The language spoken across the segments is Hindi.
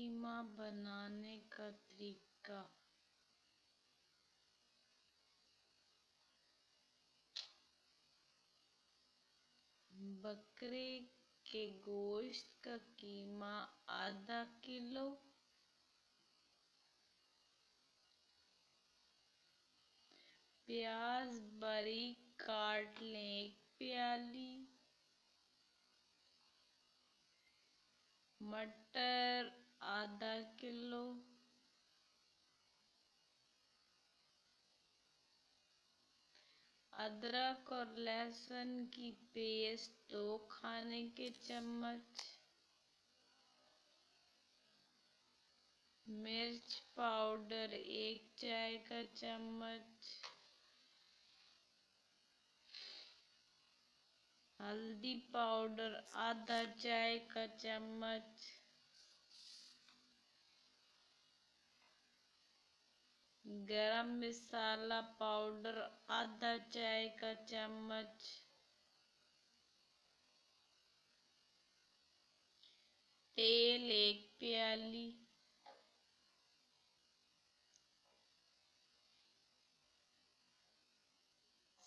कीमा बनाने का तरीका। बकरे के गोश्त का कीमा आधा किलो, प्याज बारीक काट लें 1 प्याली, मटर आधा किलो, अदरक और लहसुन की पेस्ट 2 खाने के चम्मच, मिर्च पाउडर 1 चाय का चम्मच, हल्दी पाउडर आधा चाय का चम्मच, गरम मसाला पाउडर आधा चाय का चम्मच, तेल 1 प्याली,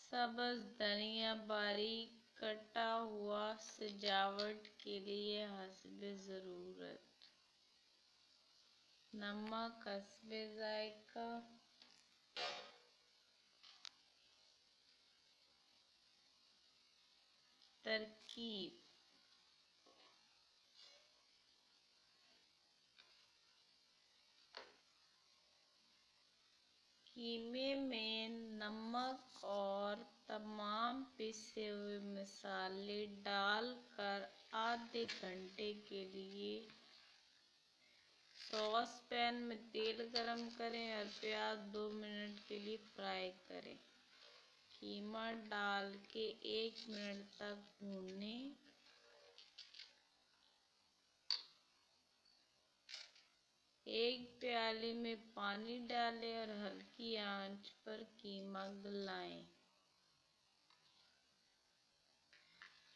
सब्ज धनिया बारीक कटा हुआ, सजावट के लिए हस्बे ज़रूरत, नमक हस्बे जायका, तरकीब। कीमे में नमक और तमाम पिसे हुए मसाले डालकर आधे घंटे के लिए सॉस पैन में तेल गरम करें और प्याज 2 मिनट के लिए फ्राई करें। कीमा डाल के 1 मिनट तक भूनें। एक प्याले में पानी डालें और हल्की आंच पर कीमा गलाएं।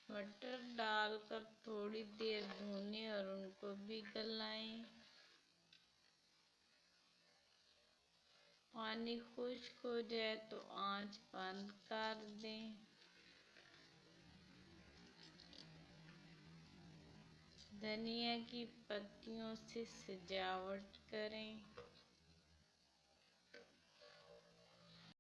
मटर डालकर थोड़ी देर भूनें और उनको भी गलाएं। पानी खुश्क हो जाए तो आंच बंद कर दें। धनिया की पत्तियों से सजावट करें।